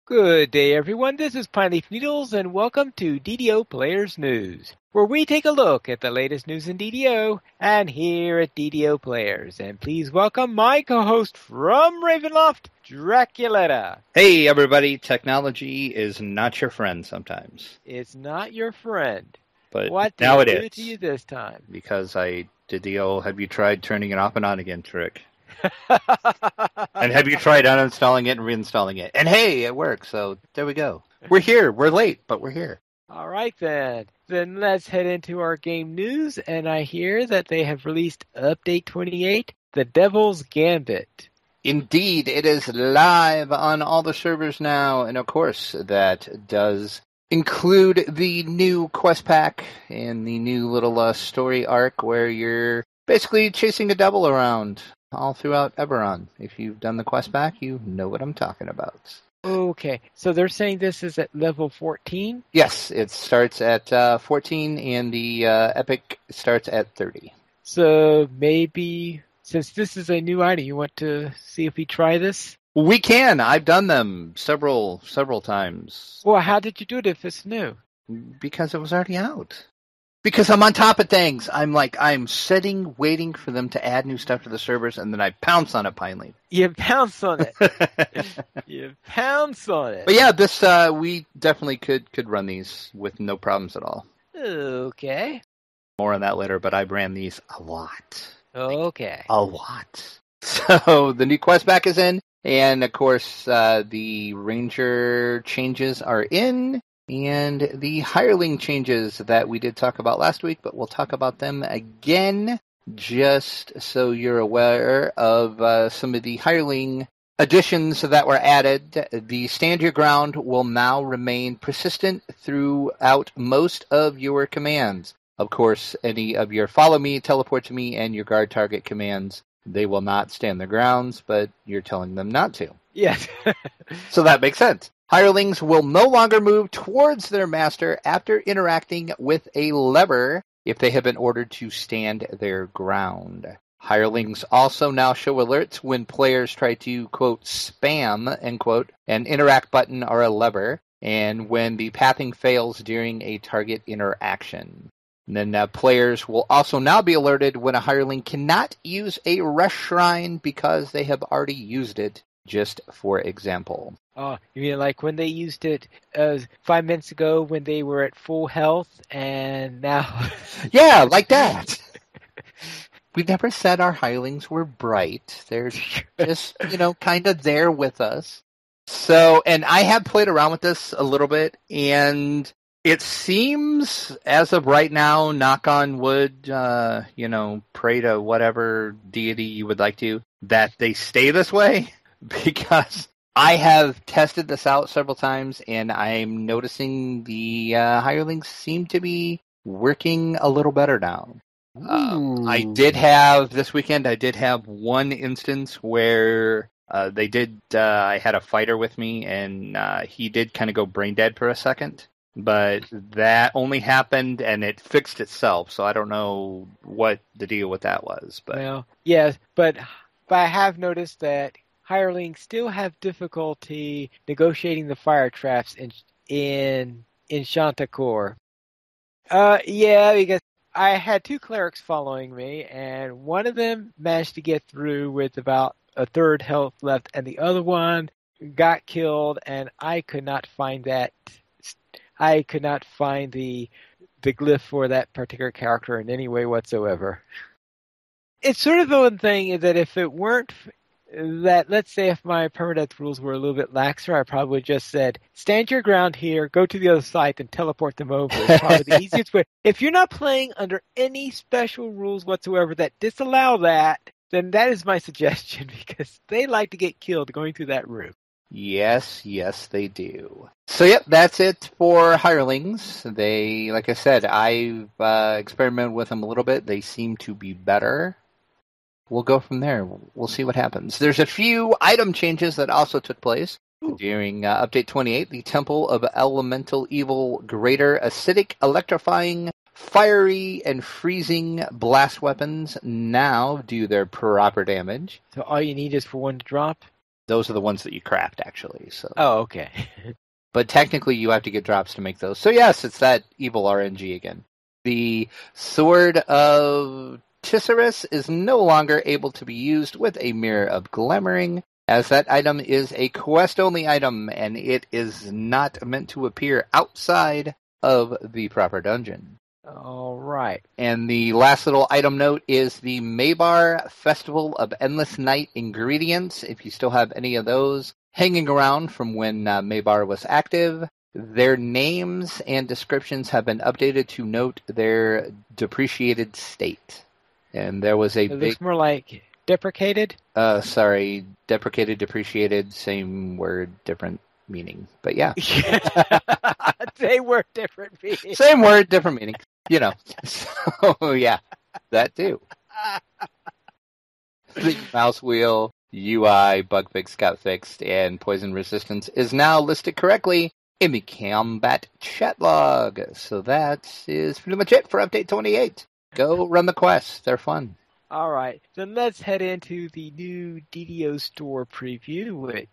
Good day, everyone. This is Pineleaf Needles, and welcome to DDO Players News, where we take a look at the latest news in DDO and here at DDO Players. And please welcome my co-host from Ravenloft, Draculetta. Hey, everybody. Technology is not your friend sometimes. It's not your friend. But what now did it it do is. to you this time? Because I did the old have you tried turning it off and on again trick. And have you tried uninstalling it and reinstalling it? And hey, it works. So there we go. We're here. We're late, but we're here. All right, then. Then let's head into our game news. And I hear that they have released Update 28, The Devil's Gambit. Indeed, it is live on all the servers now. And of course, that does include the new quest pack and the new little story arc where you're basically chasing a devil around all throughout Eberron. If you've done the quest pack, you know what I'm talking about. Okay, so they're saying this is at level 14? Yes, it starts at 14 and the epic starts at 30. So maybe, since this is a new item, you want to see if we try this? We can. I've done them several times. Well, how did you do it if it's new? Because it was already out. Because I'm on top of things. I'm sitting, waiting for them to add new stuff to the servers, and then I pounce on it, Pineleaf. You pounce on it. You pounce on it. But yeah, this we definitely could run these with no problems at all. Okay. More on that later, but I've ran these a lot. Okay. A lot. So the new quest pack is in, and of course the ranger changes are in. And the hireling changes that we did talk about last week, but we'll talk about them again, just so you're aware of some of the hireling additions that were added. The stand your ground will now remain persistent throughout most of your commands. Of course, any of your follow me, teleport to me, and your guard target commands, they will not stand their grounds, but you're telling them not to. Yes. So that makes sense. Hirelings will no longer move towards their master after interacting with a lever if they have been ordered to stand their ground. Hirelings also now show alerts when players try to, quote, spam, end quote, an interact button or a lever, and when the pathing fails during a target interaction. And then players will also now be alerted when a hireling cannot use a rest shrine because they have already used it, just for example. Oh, you mean like when they used it 5 minutes ago when they were at full health and now... Yeah, like that. We never said our hirelings were bright. They're just, kind of there with us. So, and I have played around with this a little bit, and it seems, as of right now, knock on wood, pray to whatever deity you would like to, that they stay this way, because I have tested this out several times, and I'm noticing the hirelings seem to be working a little better now. I did have one instance where I had a fighter with me, and he did kind of go brain dead for a second, but that only happened, and it fixed itself, so I don't know what the deal with that was. But well, yes, but I have noticed that hirelings still have difficulty negotiating the fire traps in Shantakor. Yeah, because I had 2 clerics following me, and one of them managed to get through with about a third health left, and the other one got killed, and I could not find that. I could not find the glyph for that particular character in any way whatsoever. It's sort of the one thing that if it weren't that, let's say if my permadeath rules were a little bit laxer, I probably just said, stand your ground here, go to the other side, and teleport them over. It's probably the easiest way. If you're not playing under any special rules whatsoever that disallow that, then that is my suggestion, because they like to get killed going through that room. Yes, they do. So, yep, that's it for hirelings. They, like I said, I've experimented with them a little bit. They seem to be better. We'll go from there. We'll see what happens. There's a few item changes that also took place during Update 28. The Temple of Elemental Evil Greater Acidic, Electrifying, Fiery, and Freezing Blast Weapons now do their proper damage. So all you need is for one to drop? Those are the ones that you craft, actually. So, Oh, okay. but technically, you have to get drops to make those. So yes, it's that evil RNG again. The Sword of Tisserus is no longer able to be used with a Mirror of Glamoring, as that item is a quest-only item, and it is not meant to appear outside of the proper dungeon. All right. And the last little item note is the Maybar Festival of Endless Night ingredients. If you still have any of those hanging around from when Maybar was active, their names and descriptions have been updated to note their depreciated state. And there was It looks more like deprecated. Deprecated, depreciated, same word, different meaning. But yeah. They were different meanings. Same word, different meaning. You know. So yeah, that too. The mouse wheel, UI, bug fix got fixed, and poison resistance is now listed correctly in the combat chat log. So that is pretty much it for update 28. Go run the quests. They're fun. All right. Then let's head into the new DDO store preview,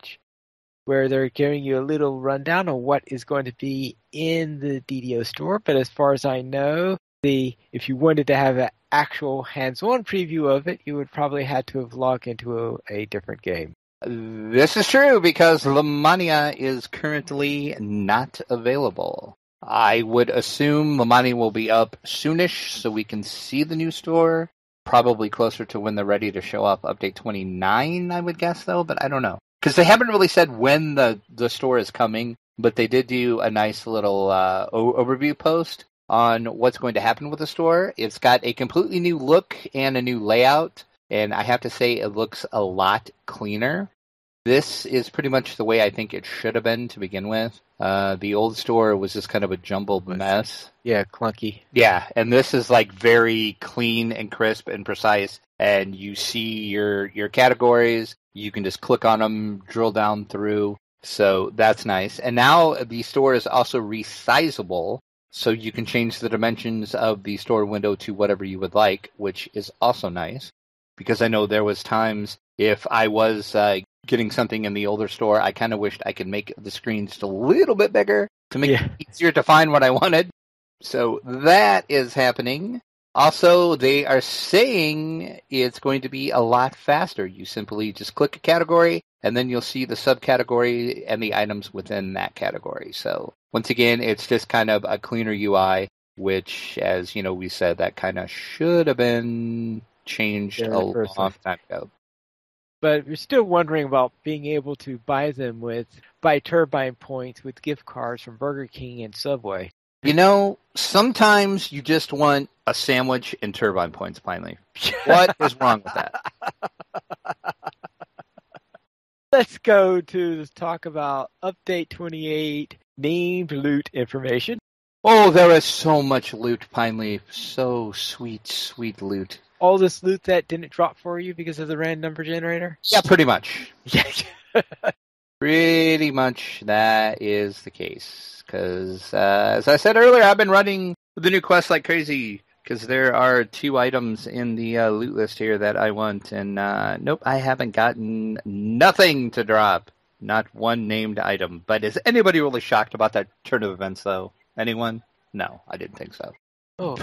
where they're giving you a little rundown on what is going to be in the DDO store. But as far as I know, if you wanted to have an actual hands-on preview of it, you would probably have to have logged into a different game. This is true because Lamania is currently not available. I would assume Lamania will be up soonish so we can see the new store. Probably closer to when they're ready to show up. Update 29, I would guess, though, but I don't know. Because they haven't really said when the store is coming, but they did do a nice little overview post on what's going to happen with the store. It's got a completely new look and a new layout, and I have to say it looks a lot cleaner. This is pretty much the way I think it should have been to begin with. The old store was just kind of a jumbled mess. Yeah, clunky. Yeah, and this is like very clean and crisp and precise, and you see your categories. You can just click on them, drill down through. So that's nice. And now the store is also resizable, so you can change the dimensions of the store window to whatever you would like, which is also nice. Because I know there was times if I was getting something in the older store, I kind of wished I could make the screen just a little bit bigger to make it easier to find what I wanted. So that is happening. Also, they are saying it's going to be a lot faster. You simply just click a category, and then you'll see the subcategory and the items within that category. So once again, it's just kind of a cleaner UI, which, as you know, we said that kind of should have been changed a long time ago. But we're still wondering about being able to buy turbine points with gift cards from Burger King and Subway. You know, sometimes you just want a sandwich and turbine points, finally. What is wrong with that? Let's go to talk about Update 28, named loot information. Oh, there is so much loot, Pineleaf. So sweet, sweet loot. All this loot that didn't drop for you because of the random number generator? Yeah, pretty much. Yeah. Pretty much that is the case. Because, as I said earlier, I've been running the new quest like crazy. Because there are 2 items in the loot list here that I want. And, nope, I haven't gotten nothing to drop. Not one named item. But is anybody really shocked about that turn of events, though? Anyone? No, I didn't think so. Oh,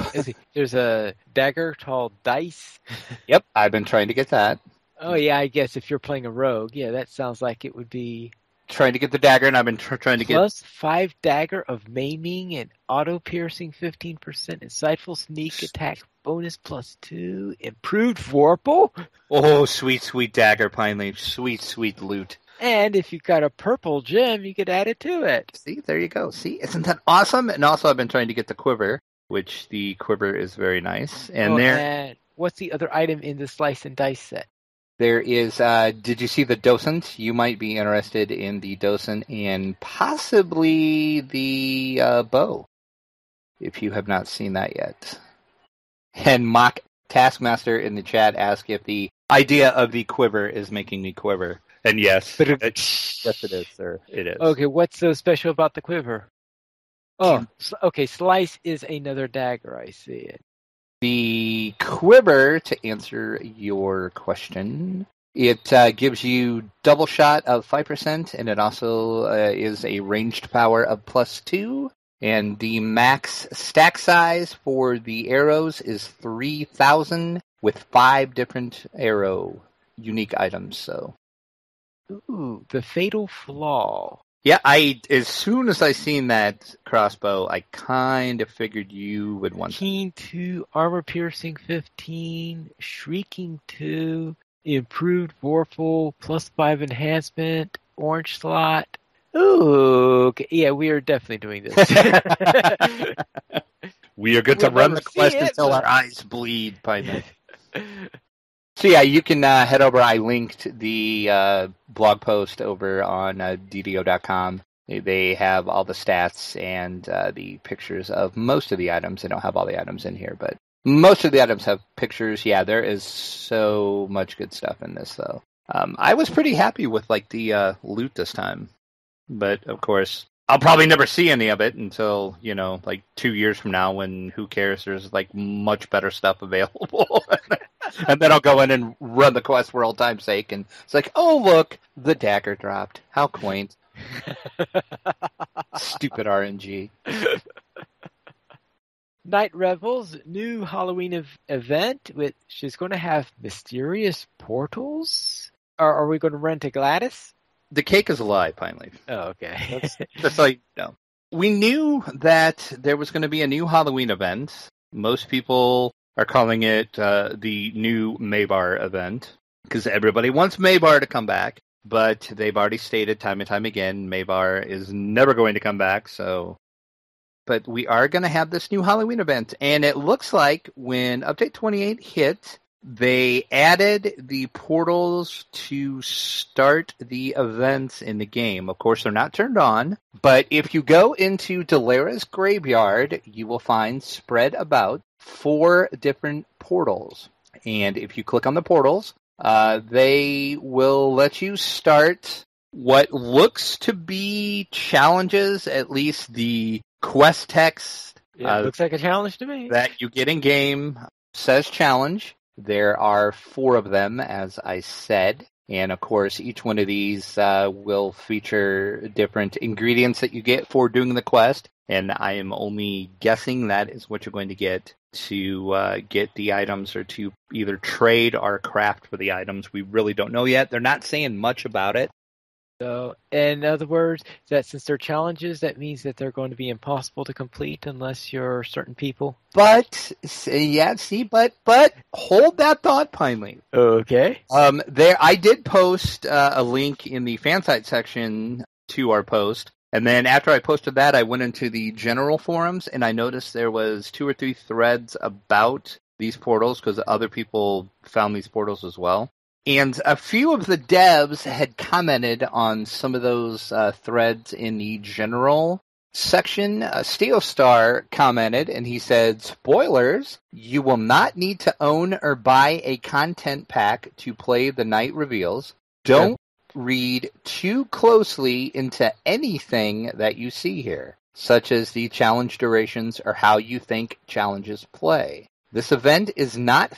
there's a dagger called Dice. Yep, I've been trying to get that. Oh, yeah, I guess if you're playing a rogue, yeah, that sounds like it would be... Trying to get the dagger, and I've been trying to get... Plus 5 dagger of maiming and auto-piercing 15%, insightful sneak attack bonus +2, improved Vorpal. Oh, sweet, sweet dagger, Pineleaf. Sweet, sweet loot. And if you've got a purple gem, you could add it to it. See, there you go. See, isn't that awesome? And also I've been trying to get the quiver, which the quiver is very nice. And and what's the other item in the slice and dice set? There is, did you see the docent? You might be interested in the docent and possibly the bow, if you have not seen that yet. And Mock Taskmaster in the chat asked if the idea of the quiver is making me quiver. And yes, yes it is, sir. It is. Okay, what's so special about the quiver? Oh, okay, slice is another dagger, I see it. The quiver, to answer your question, It gives you double shot of 5%, and it also is a ranged power of +2. And the max stack size for the arrows is 3,000 with 5 different arrow unique items. So, Ooh, the fatal flaw. yeah, as soon as I seen that crossbow, I kind of figured you would want that. Keen 2, armor piercing 15, shrieking 2, improved vorpal, +5 enhancement, orange slot. Ooh, okay. Yeah, we are definitely doing this. We are good to We'll run never the quest see it, until but- our eyes bleed, Python. So yeah, you can head over. I linked the blog post over on DDO.com. They have all the stats and the pictures of most of the items. They don't have all the items in here, but most of the items have pictures. Yeah, there is so much good stuff in this, though. I was pretty happy with like the loot this time, but of course, I'll probably never see any of it until, like 2 years from now when who cares? There's like much better stuff available. And then I'll go in and run the quest for old time's sake. And it's like, oh, look, the dagger dropped. How quaint. Stupid RNG. Night Revels, new Halloween event, which is going to have mysterious portals. Are we going to run to Gladys? The cake is a lie, Pine Leaf. Oh, okay. That's like, no. We knew that there was going to be a new Halloween event. Most people are calling it the new Maybar event because everybody wants Maybar to come back, but they've already stated time and time again Maybar is never going to come back. So, but we are going to have this new Halloween event, and it looks like when Update 28 hit, they added the portals to start the events in the game. Of course, they're not turned on, but if you go into Delara's graveyard, you will find spread about 4 different portals. And if you click on the portals, they will let you start what looks to be challenges, at least the quest text. Yeah, looks like a challenge to me. That you get in game says challenge. There are 4 of them, as I said. And, of course, each one of these will feature different ingredients that you get for doing the quest. And I am only guessing that is what you're going to get the items or to either trade or craft for the items. We really don't know yet. They're not saying much about it. So, in other words, that since they're challenges, that means that they're going to be impossible to complete unless you're certain people. But hold that thought, Pineleaf. Okay. I did post a link in the fan site section to our post, and then after I posted that, I went into the general forums, and I noticed there was 2 or 3 threads about these portals because other people found these portals as well. And a few of the devs had commented on some of those threads in the general section. Steelstar commented, and he said, spoilers, you will not need to own or buy a content pack to play the night reveals. Don't read too closely into anything that you see here, such as the challenge durations or how you think challenges play. This event is not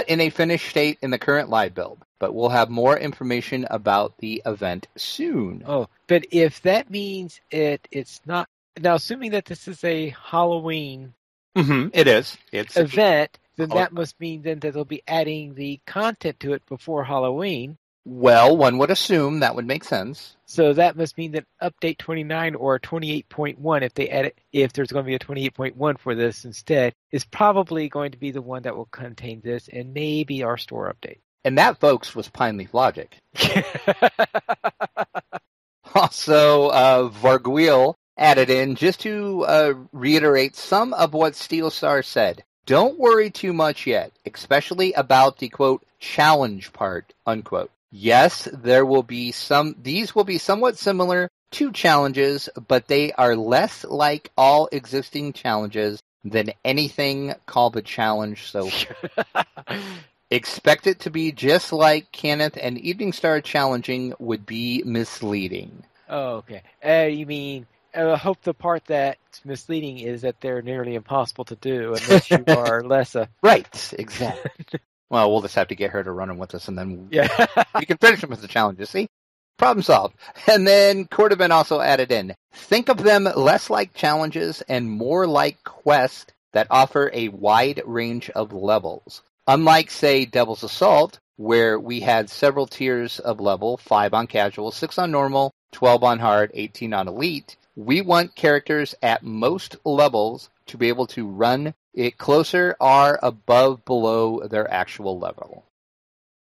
in a finished state in the current live build, but we'll have more information about the event soon. Oh, but if that means it's not... Now, assuming that this is a Halloween It is. It's event, then that must mean then that they'll be adding the content to it before Halloween. Well, one would assume that would make sense. So that must mean that update 29 or 28.1, if they edit, if there's going to be a 28.1 for this instead, is probably going to be the one that will contain this and maybe our store update. And that, folks, was Pineleaf logic. Also, Varguil added in just to reiterate some of what Steelstar said. Don't worry too much yet, especially about the, quote, challenge part, unquote. Yes, there will be these will be somewhat similar to challenges, but they are less like all existing challenges than anything called a challenge so far. Expect it to be just like Kenneth and Evening Star challenging would be misleading. Oh, okay. You mean, I hope the part that's misleading is that they're nearly impossible to do unless you are less a... Right, exactly. Well, we'll just have to get her to run them with us, and then Yeah. we can finish them with the challenges. See? Problem solved. And then Cordovan also added in, think of them less like challenges and more like quests that offer a wide range of levels. Unlike, say, Devil's Assault, where we had several tiers of level, 5 on casual, 6 on normal, 12 on hard, 18 on elite, we want characters at most levels to be able to run it closer or above below their actual level.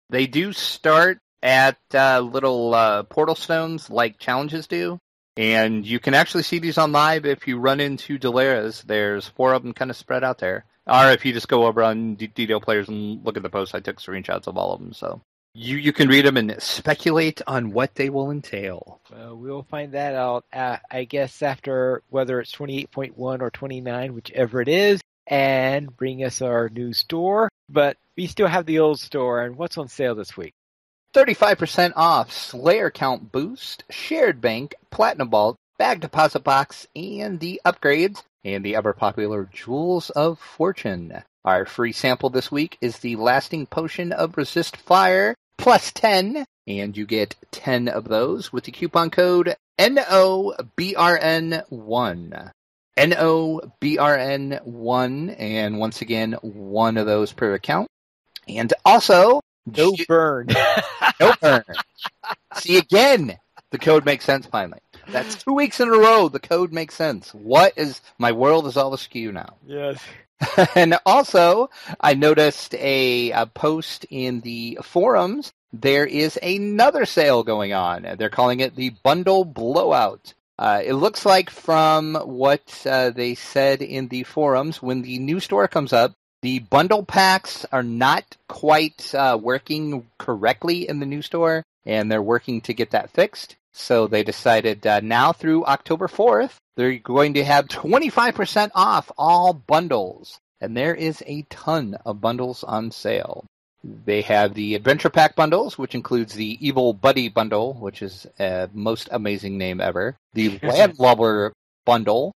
They do start at little portal stones like challenges do, and you can actually see these on live if you run into Delaras. There's 4 of them kind of spread out there. Or if you just go over on DDO players and look at the posts, I took screenshots of all of them, so you can read them and speculate on what they will entail. We'll find that out, I guess, after whether it's 28.1 or 29, whichever it is, and bring us our new store. But we still have the old store, and what's on sale this week? 35% off Slayer Count Boost, Shared Bank, Platinum Vault, Bag Deposit Box, and the upgrades, and the ever-popular Jewels of Fortune. Our free sample this week is the Lasting Potion of Resist Fire, plus 10, and you get 10 of those with the coupon code NOBRN1. NOBRN1, and once again, 1 of those per account. And also, No burn. no burn. See, again, the code makes sense finally. That's 2 weeks in a row. The code makes sense. My world is all askew now. Yes. And also, I noticed a post in the forums. There is another sale going on. They're calling it the Bundle Blowout. It looks like from what they said in the forums, when the new store comes up, the bundle packs are not quite working correctly in the new store, and they're working to get that fixed. So they decided now through October 4th, they're going to have 25% off all bundles. And there is a ton of bundles on sale. They have the Adventure Pack bundles, which includes the Evil Buddy bundle, which is a most amazing name ever. The Landlubber bundle,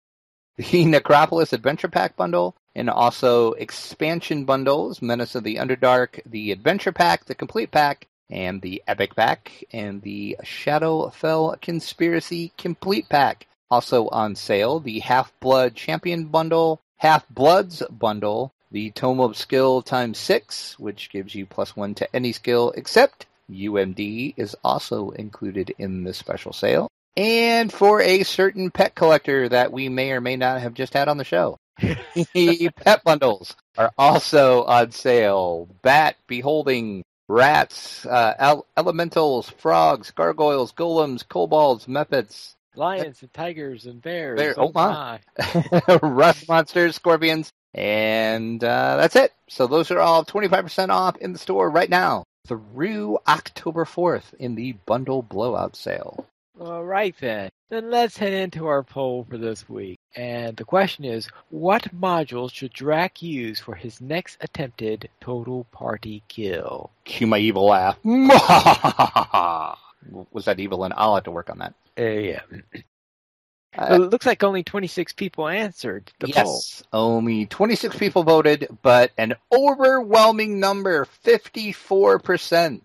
the Necropolis Adventure Pack bundle, and also expansion bundles, Menace of the Underdark, the Adventure Pack, the Complete Pack, and the Epic Pack, and the Shadowfell Conspiracy Complete Pack. Also on sale, the Half-Blood Champion bundle, Half-Bloods bundle, the Tome of Skill times 6, which gives you +1 to any skill, except UMD is also included in this special sale. And for a certain pet collector that we may or may not have just had on the show, the pet bundles are also on sale. Bat, Beholding, Rats, Elementals, Frogs, Gargoyles, Golems, Kobolds, Mephits, Lions and tigers and bears. Oh my. Rust monsters, scorpions, and that's it. So those are all 25% off in the store right now through October 4th in the Bundle Blowout sale. All right, then. Then let's head into our poll for this week. And the question is, what modules should Drac use for his next attempted total party kill? Cue my evil laugh. Was that evil? And I'll have to work on that. Yeah. It looks like only 26 people answered the poll. Yes, only 26 people voted, but an overwhelming number, 54%.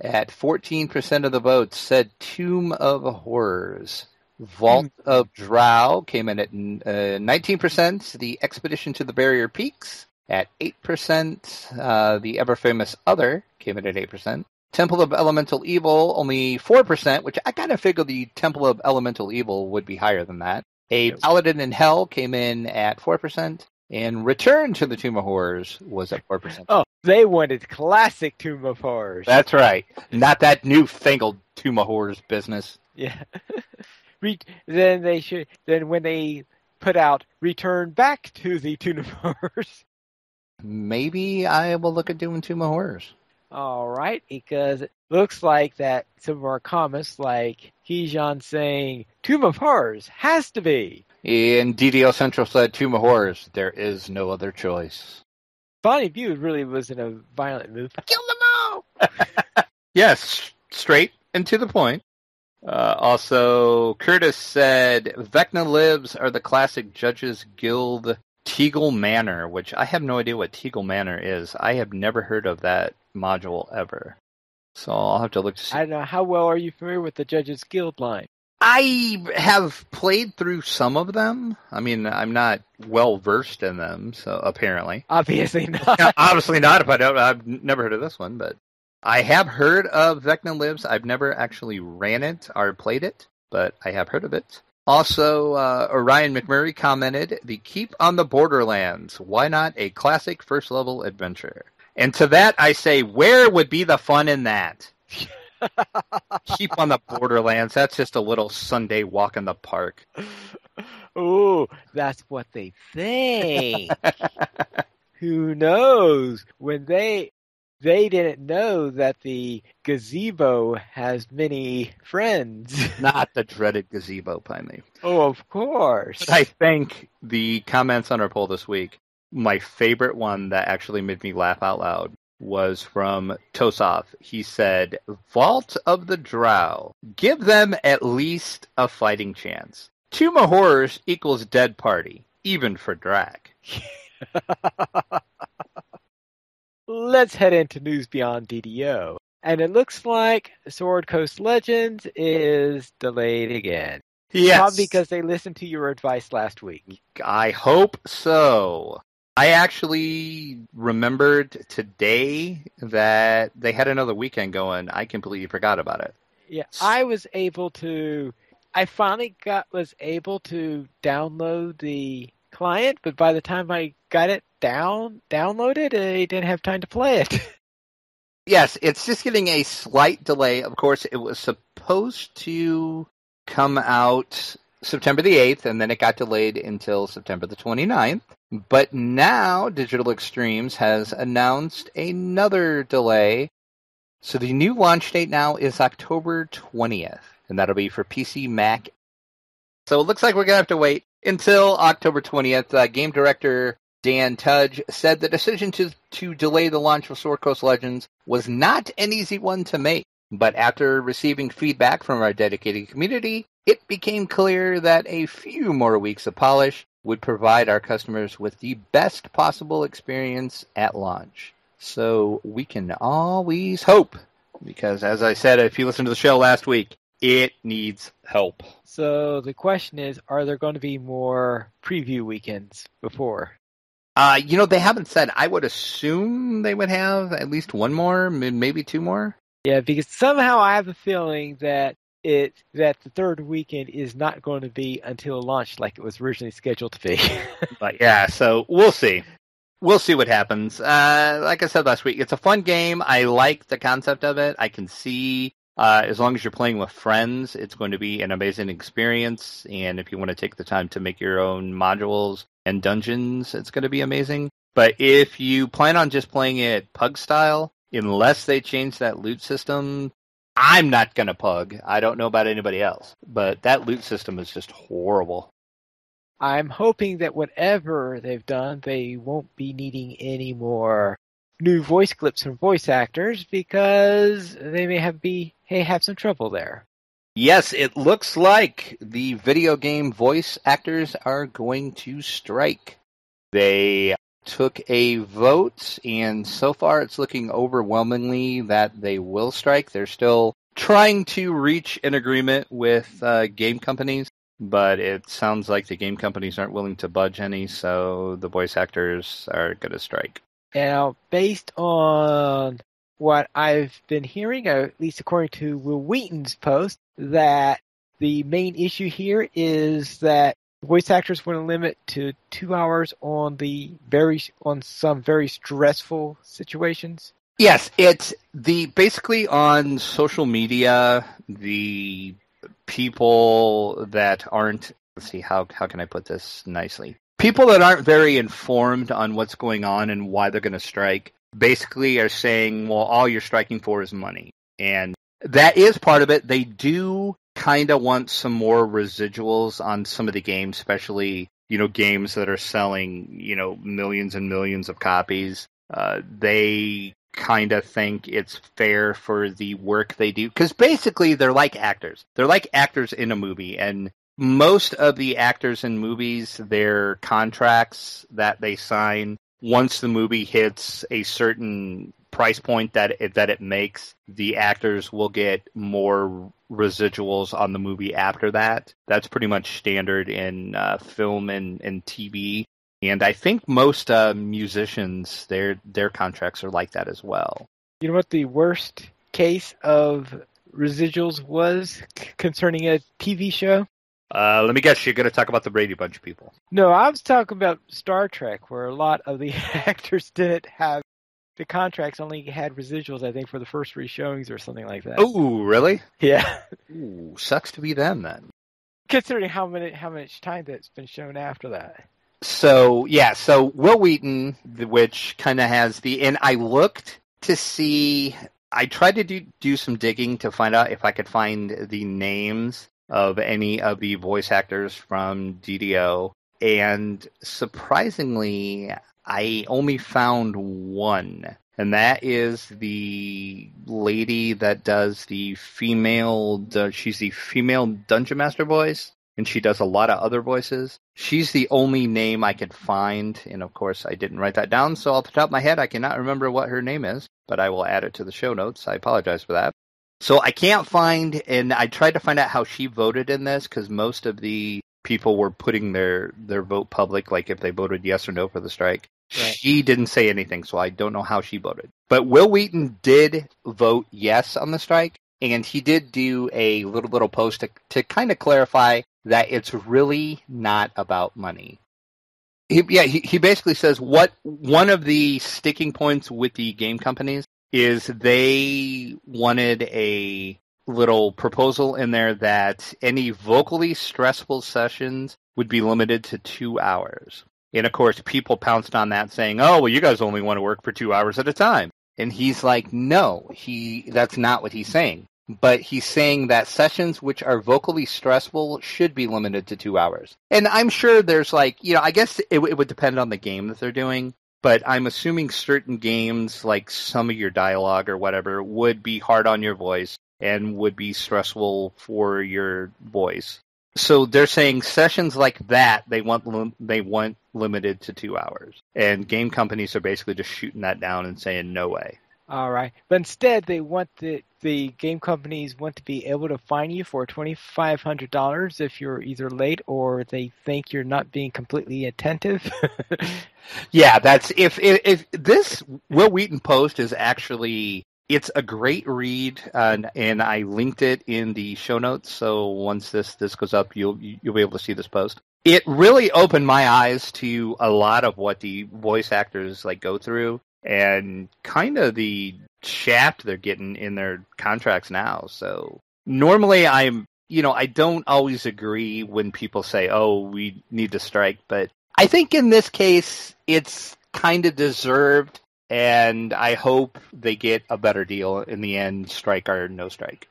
At 14% of the votes said Tomb of Horrors. Vault of Drow came in at 19%. The Expedition to the Barrier Peaks at 8%. The ever-famous Other came in at 8%. Temple of Elemental Evil, only 4%, which I kind of figured the Temple of Elemental Evil would be higher than that. A Paladin in Hell came in at 4%. And Return to the Tomb of Horrors was at 4%. Oh, they wanted classic Tomb of Horrors. That's right. Not that newfangled Tomb of Horrors business. Yeah. Then when they put out Return Back to the Tomb of Horrors. Maybe I will look at doing Tomb of Horrors. All right, because it looks like that some of our comments, like Hejan saying Tomb of Horrors has to be. And DDO Central said Tomb of Horrors. There is no other choice. Bonnie View really was in a violent mood. Kill them all! Yes, straight and to the point. Also, Curtis said Vecna Libs are the classic Judges Guild Teagle Manor, which I have no idea what Teagle Manor is. I have never heard of that module ever. So I'll have to look to see. I don't know. How well are you familiar with the Judges Guild line? I have played through some of them. I mean, I'm not well versed in them, so apparently. Obviously not. Yeah, obviously not. If I don't, I've never heard of this one, but I have heard of Vecna Lives. I've never actually ran it or played it, but I have heard of it. Also, Orion McMurray commented, "The Keep on the Borderlands. Why not a classic first level adventure?" And to that, I say, where would be the fun in that? Keep on the Borderlands. That's just a little Sunday walk in the park. Oh, that's what they think. Who knows? When they didn't know that the gazebo has many friends. Not the dreaded gazebo, Piney. Oh, of course. But I think the comments on our poll this week, my favorite one that actually made me laugh out loud was from Tosov. He said, "Vault of the Drow. Give them at least a fighting chance. Two Mahors equals dead party, even for Drac." Let's head into news beyond DDO. And it looks like Sword Coast Legends is delayed again. Yes. Probably because they listened to your advice last week. I hope so. I actually remembered today that they had another weekend going. I completely forgot about it. Yeah, I finally was able to download the client, but by the time I got it downloaded, I didn't have time to play it. Yes, it's just getting a slight delay. Of course, it was supposed to come out September the 8th, and then it got delayed until September the 29th. But now Digital Extremes has announced another delay. So the new launch date now is October 20th, and that'll be for PC, Mac. So it looks like we're going to have to wait until October 20th. Game director Dan Tudge said the decision to delay the launch of Sword Coast Legends was not an easy one to make. But after receiving feedback from our dedicated community, it became clear that a few more weeks of polish would provide our customers with the best possible experience at launch. So we can always hope, because as I said, if you listened to the show last week, it needs help. So the question is, are there going to be more preview weekends before? They haven't said. I would assume they would have at least one more, maybe two more. Yeah, because somehow I have a feeling that the third weekend is not going to be until launch like it was originally scheduled to be. But yeah, so we'll see. We'll see what happens. Like I said last week, it's a fun game. I like the concept of it. I can see, as long as you're playing with friends, it's going to be an amazing experience. And if you want to take the time to make your own modules and dungeons, it's going to be amazing. But if you plan on just playing it pug style, unless they change that loot system, I'm not going to pug. I don't know about anybody else, but that loot system is just horrible. I'm hoping that whatever they've done, they won't be needing any more new voice clips from voice actors, because they may have some trouble there. Yes, it looks like the video game voice actors are going to strike. They took a vote, and so far it's looking overwhelmingly that they will strike. They're still trying to reach an agreement with game companies, but it sounds like the game companies aren't willing to budge any, so the voice actors are going to strike. Now, based on what I've been hearing, or at least according to Will Wheaton's post, that the main issue here is that voice actors want to limit to 2 hours on some very stressful situations. Yes, it's basically on social media, the people that aren't, let's see, how can I put this nicely? People that aren't very informed on what's going on and why they're going to strike basically are saying, well, all you're striking for is money. And that is part of it. They do kind of want some more residuals on some of the games, especially, games that are selling, millions and millions of copies. They kind of think it's fair for the work they do, because basically they're like actors. They're like actors in a movie, and most of the actors in movies, their contracts that they sign, once the movie hits a certain price point that it makes, the actors will get more residuals on the movie after that. That's pretty much standard in film and TV. And I think most musicians, their contracts are like that as well. You know what the worst case of residuals was concerning a TV show? Let me guess, you're going to talk about the Brady Bunch people. No, I was talking about Star Trek, where a lot of the actors didn't have the contracts, only had residuals, I think, for the first 3 showings or something like that. Oh, really? Yeah. Ooh, sucks to be them then. Considering how much time that's been shown after that. So Will Wheaton, which kind of has and I looked to see, I tried to do some digging to find out if I could find the names of any of the voice actors from DDO, and surprisingly, I only found one, and that is the lady that does the female, she's the female Dungeon Master voice, and she does a lot of other voices. She's the only name I could find, and of course I didn't write that down, so off the top of my head I cannot remember what her name is, but I will add it to the show notes. I apologize for that. So I can't find, and I tried to find out how she voted in this, because most of the people were putting their vote public, like if they voted yes or no for the strike. Right. She didn't say anything, so I don't know how she voted. But Will Wheaton did vote yes on the strike, and he did do a little post to kind of clarify that it's really not about money. He basically says one of the sticking points with the game companies is they wanted a little proposal in there that any vocally stressful sessions would be limited to 2 hours. And of course, people pounced on that saying, oh, well, you guys only want to work for 2 hours at a time. And he's like, no, that's not what he's saying. But he's saying that sessions which are vocally stressful should be limited to 2 hours. And I'm sure there's I guess it would depend on the game that they're doing. But I'm assuming certain games, like some of your dialogue or whatever, would be hard on your voice and would be stressful for your voice. So they're saying sessions like that they want limited to 2 hours, and game companies are basically just shooting that down and saying no way. All right, but instead they want the game companies want to be able to fine you for $2,500 if you're either late or they think you're not being completely attentive. Yeah, that's if this Will Wheaton post is actually. It's a great read, and I linked it in the show notes. So once this goes up, you'll be able to see this post. It really opened my eyes to a lot of what the voice actors go through, and kind of the shaft they're getting in their contracts now. So normally I don't always agree when people say, "Oh, we need to strike," but I think in this case it's kind of deserved. And I hope they get a better deal in the end, strike or no strike.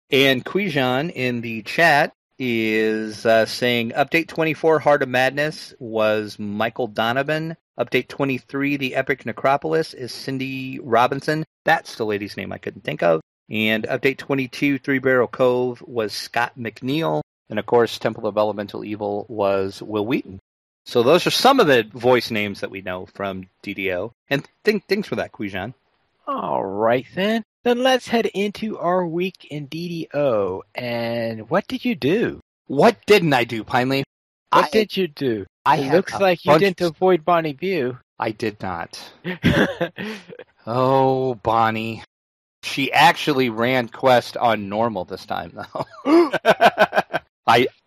And Quijan in the chat is saying, Update 24, Heart of Madness, was Michael Donovan. Update 23, The Epic Necropolis, is Cindy Robinson. That's the lady's name I couldn't think of. And Update 22, Three Barrel Cove, was Scott McNeil. And of course, Temple of Elemental Evil was Will Wheaton. So those are some of the voice names that we know from DDO. And thanks for that, Quijan. All right, then. Then let's head into our week in DDO. And what did you do? What didn't I do, Pineleaf? What did you do? It looks like you didn't avoid Bonnie View. I did not. Oh, Bonnie. She actually ran Quest on normal this time, though.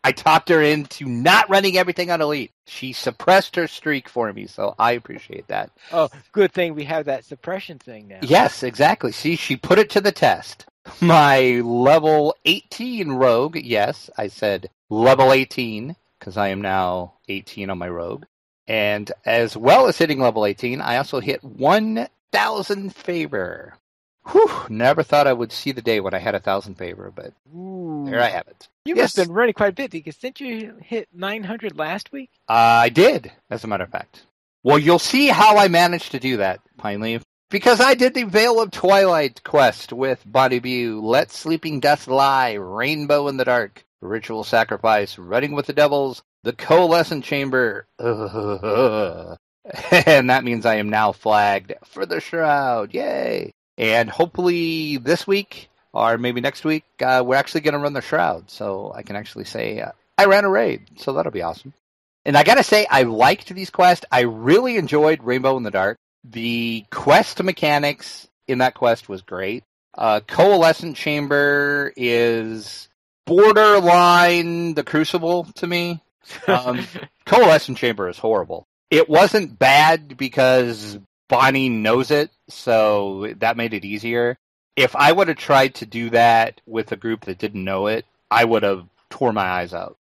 I talked her into not running everything on Elite. She suppressed her streak for me, so I appreciate that. Oh, good thing we have that suppression thing now. Yes, exactly. See, she put it to the test. My level 18 rogue, yes, I said level 18, because I am now 18 on my rogue. And as well as hitting level 18, I also hit 1,000 favor. Whew, never thought I would see the day when I had 1,000 favor, but there I have it. You must have been running quite a bit, because didn't you hit 900 last week? I did, as a matter of fact. Well, you'll see how I managed to do that, Pineleaf. Because I did the Veil of Twilight quest with Bonnie View, Let Sleeping Dust Lie, Rainbow in the Dark. Ritual Sacrifice, Running with the Devils, the Coalescent Chamber. And that means I am now flagged for the Shroud. Yay! And hopefully this week, or maybe next week, we're actually going to run the Shroud. So I can actually say I ran a raid. So that'll be awesome. And I got to say, I liked these quests. I really enjoyed Rainbow in the Dark. The quest mechanics in that quest was great. Coalescent Chamber is borderline the Crucible to me. Coalescent Chamber is horrible. It wasn't bad because Bonnie knows it, so that made it easier. If I would have tried to do that with a group that didn't know it, I would have tore my eyes out.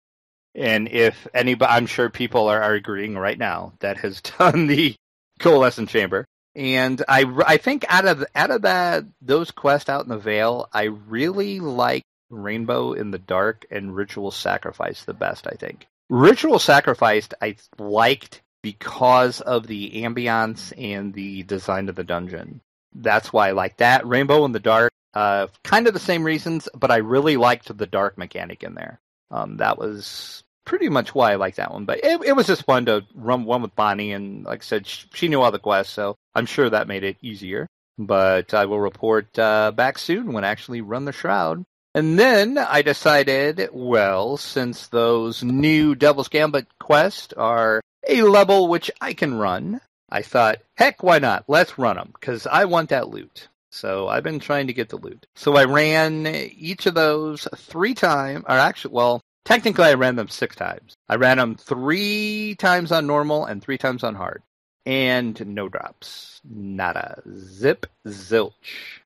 And if anybody, I'm sure people are agreeing right now that has done the Coalescent Chamber. And I think out of that those quests out in the Vale, I really like Rainbow in the Dark and Ritual Sacrifice the best, I think. Ritual Sacrifice I liked because of the ambiance and the design of the dungeon. That's why I like that. Rainbow in the Dark, kind of the same reasons, but I really liked the dark mechanic in there. That was pretty much why I liked that one. But it was just fun to run one with Bonnie, and like I said, she knew all the quests, so I'm sure that made it easier. But I will report back soon when I actually run the Shroud. And then I decided, well, since those new Devil's Gambit quests are a level which I can run, I thought, heck, why not? Let's run them, because I want that loot. So I've been trying to get the loot. So I ran each of those 3 times, or actually, well, technically I ran them 6 times. I ran them 3 times on normal and 3 times on hard. And no drops. Nada. Zip, zilch.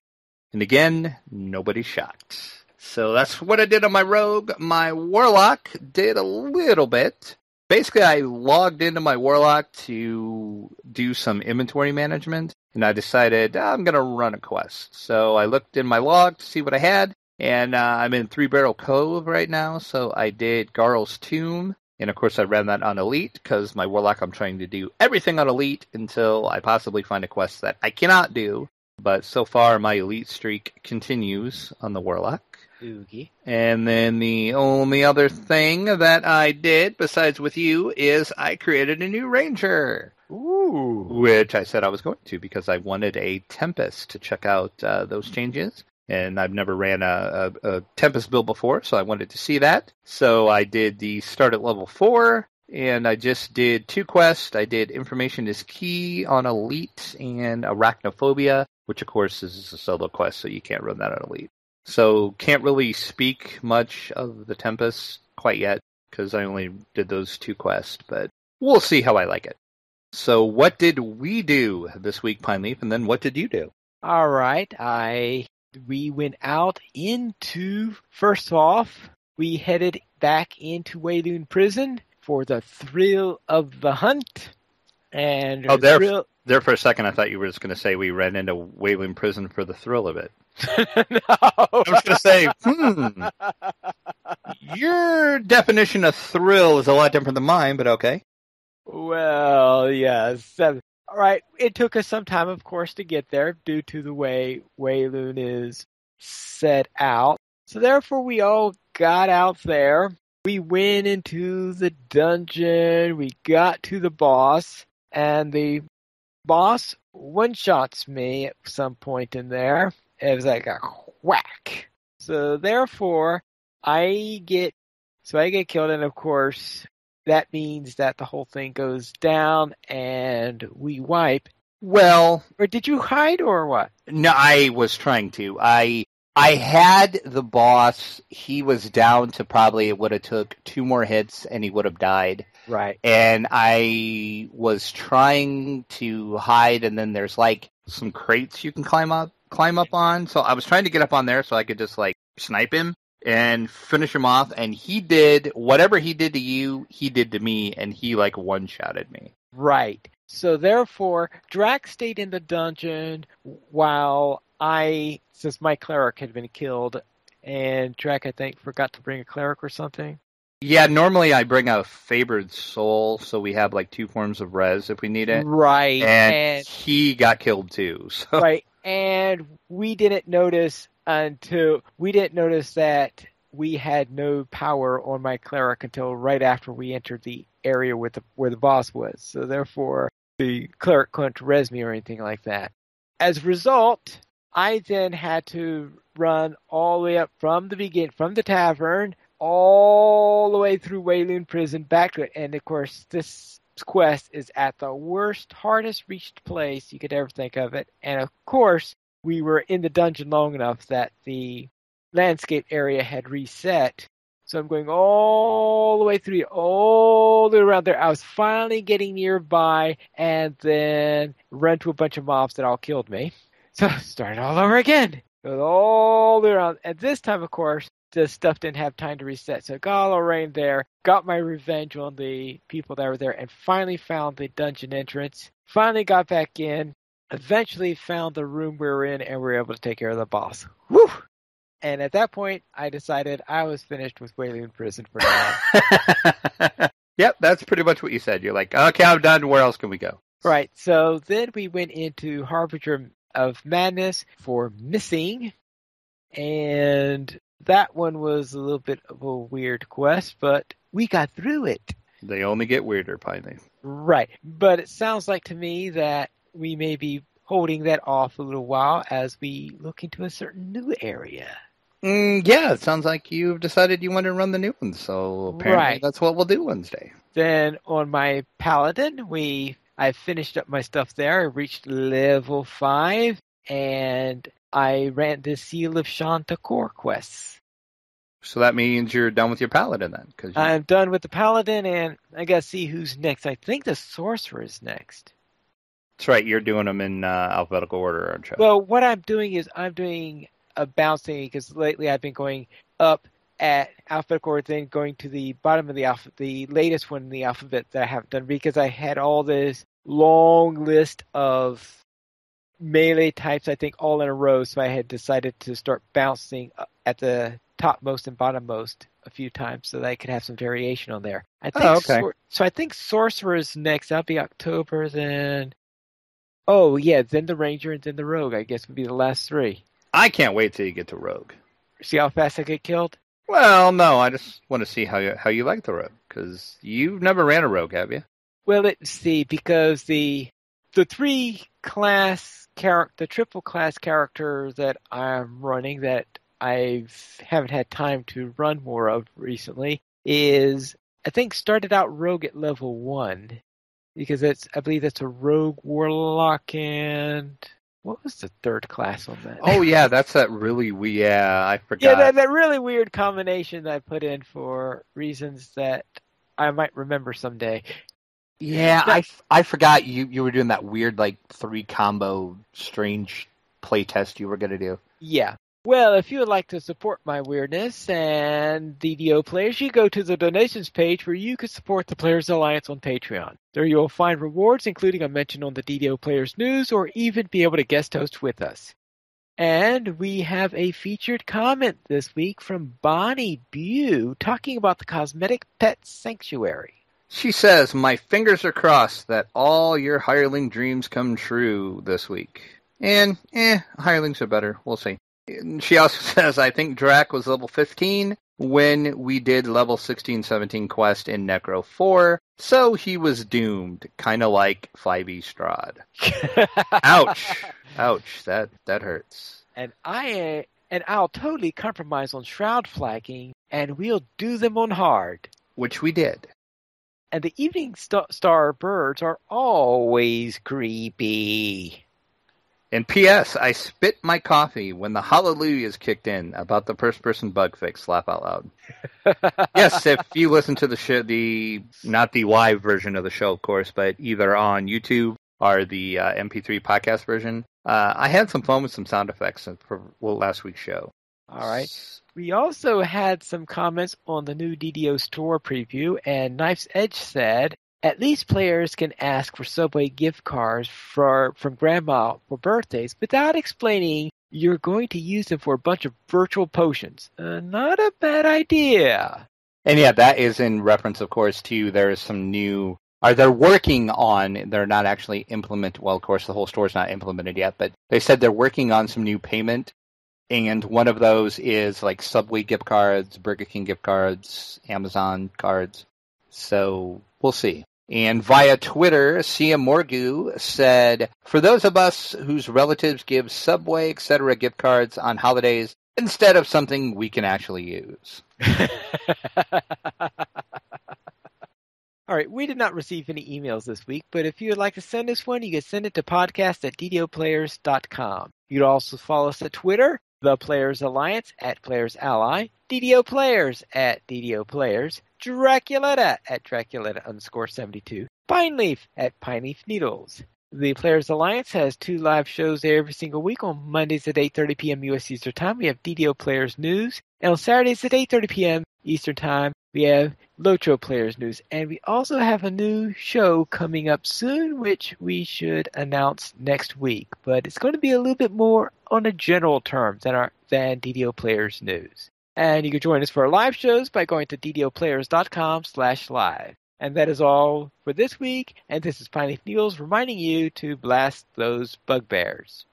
And again, nobody shocked. So that's what I did on my rogue. My warlock did a little bit. Basically, I logged into my warlock to do some inventory management, and I decided I'm going to run a quest. So I looked in my log to see what I had, and I'm in 3 Barrel Cove right now, so I did Garl's Tomb, and of course I ran that on Elite, because my warlock I'm trying to do everything on Elite until I possibly find a quest that I cannot do. But so far, my Elite streak continues on the warlock. Oogie. And then the only other thing that I did, besides with you, is I created a new ranger. Ooh. Which I said I was going to, because I wanted a Tempest to check out those changes. And I've never ran a Tempest build before, so I wanted to see that. So I did the start at level 4, and I just did 2 quests. I did Information is Key on Elite and Arachnophobia, which of course is a solo quest, so you can't run that on Elite. So can't really speak much of the Tempest quite yet, because I only did those 2 quests, but we'll see how I like it. So what did we do this week, Pine Leaf, and then what did you do? All right, we went out into, first off, we headed back into Wayloon Prison for the thrill of the hunt. And there for a second, I thought you were just going to say we ran into Wayland Prison for the thrill of it. No. I was going to say, your definition of thrill is a lot different than mine, but okay. Well, yes. All right. It took us some time, of course, to get there due to the way Wayloon is set out. So therefore, we all got out there. We went into the dungeon. We got to the boss, and the boss one-shots me at some point in there. It was like a whack. So therefore, I get killed, and of course, that means that the whole thing goes down, and we wipe. Well, or did you hide, or what? No, I was trying to. I had the boss. He was down to probably it would have took 2 more hits, and he would have died. Right. And I was trying to hide, and then there's like some crates you can climb up on. So I was trying to get up on there so I could just like snipe him and finish him off. And he did whatever he did to you, he did to me, and he like one-shotted me. Right. So therefore, Drax stayed in the dungeon while since my cleric had been killed, and Drax, I think, forgot to bring a cleric or something. Yeah, normally I bring a favored soul, so we have like 2 forms of res if we need it. Right. And he got killed too. So. Right. And we didn't notice that we had no power on my cleric until right after we entered the area where the boss was. So therefore, the cleric couldn't res me or anything like that. As a result, I then had to run all the way up from the tavern, all the way through Wayloon Prison back to it. And of course, this quest is at the worst, hardest reached place you could ever think of it. And of course, we were in the dungeon long enough that the landscape area had reset. So I'm going all the way through, all the way around there. I was finally getting nearby and then run to a bunch of mobs that all killed me. So I started all over again. Goes all the way around. And this time, of course, the stuff didn't have time to reset. So I got all around there, got my revenge on the people that were there, and finally found the dungeon entrance. Finally got back in. Eventually found the room we were in, and we were able to take care of the boss. Woo! And at that point, I decided I was finished with Wayloon Prison for now. Yep, that's pretty much what you said. You're like, okay, I'm done. Where else can we go? Right. So then we went into Harbinger of Madness for Missing. And that one was a little bit of a weird quest, but we got through it. They only get weirder, finally. Right. But it sounds like to me that we may be holding that off a little while as we look into a certain new area. Yeah, it sounds like you've decided you want to run the new one, so apparently that's what we'll do Wednesday. Then on my Paladin, I finished up my stuff there. I reached level 5, and I ran the Seal of Chanticleer quests. So that means you're done with your Paladin then? I'm done with the Paladin, and I gotta see who's next. I think the Sorcerer is next. That's right, you're doing them in alphabetical order, aren't you? Well, what I'm doing is I'm doing a bouncing, because lately I've been going up at alphabetical order, then going to the bottom of the alphabet, the latest one in the alphabet that I haven't done, because I had all this long list of melee types, I think, all in a row, so I had decided to start bouncing at the topmost and bottommost a few times so that I could have some variation on there. I think so I think Sorcerer is next. That'll be October, then... Oh, yeah, then the Ranger and then the Rogue, I guess, would be the last 3. I can't wait till you get to Rogue. See how fast I get killed? Well, no, I just want to see how you like the Rogue, because you've never ran a Rogue, have you? Well, let's see, because the triple class character that I'm running that I haven't had time to run more of recently is, I think, started out Rogue at level 1, because I believe that's a Rogue Warlock, and what was the third class on that? Oh yeah, that's that really I forgot. Yeah, that really weird combination that I put in for reasons that I might remember someday. Yeah, I forgot you were doing that weird 3 combo strange playtest you were going to do. Yeah. Well, if you would like to support my weirdness and DDO players, you go to the donations page where you can support the Players Alliance on Patreon. There you'll find rewards, including a mention on the DDO Players News, or even be able to guest host with us. And we have a featured comment this week from Bonnie Bew talking about the Cosmetic Pet Sanctuary. She says, my fingers are crossed that all your hireling dreams come true this week. And, hirelings are better. We'll see. She also says, I think Drac was level 15 when we did level 16-17 quest in Necro 4, so he was doomed, kind of like 5e Strahd. Ouch. Ouch, that hurts. And I'll totally compromise on Shroud flagging, and we'll do them on hard. Which we did. And the Evening Star birds are always creepy. And P.S. I spit my coffee when the hallelujahs kicked in about the first-person bug fix. Laugh out loud. Yes, if you listen to the show, not the live version of the show, of course, but either on YouTube or the MP3 podcast version, I had some fun with some sound effects for last week's show. All right. We also had some comments on the new DDO store preview, and Knife's Edge said, at least players can ask for Subway gift cards from Grandma for birthdays without explaining you're going to use them for a bunch of virtual potions. Not a bad idea. And yeah, that is in reference, of course, to there is some new... they're working on, they're not actually implemented, well, of course, the whole store's not implemented yet, but they said they're working on some new payment And one of those is like Subway gift cards, Burger King gift cards, Amazon cards. So we'll see. And via Twitter, Sia Morgu said, for those of us whose relatives give Subway, etc. gift cards on holidays instead of something we can actually use. All right, we did not receive any emails this week, but if you would like to send us one, you can send it to podcast@ddoplayers.com. You'd also follow us at Twitter, The Players Alliance @Players Ally, DDO Players @DDO Players, Draculetta @Draculetta_72, Pineleaf @Pineleaf Needles. The Players Alliance has 2 live shows every single week. On Mondays at 8:30 p.m. U.S. Eastern Time, we have DDO Players News. And on Saturdays at 8:30 p.m. Eastern Time, we have Lotro Players News. And we also have a new show coming up soon, which we should announce next week. But it's going to be a little bit more on a general terms than DDO Players News. And you can join us for our live shows by going to ddoplayers.com/live. And that is all for this week. And this is Pineleaf Needles reminding you to blast those bugbears.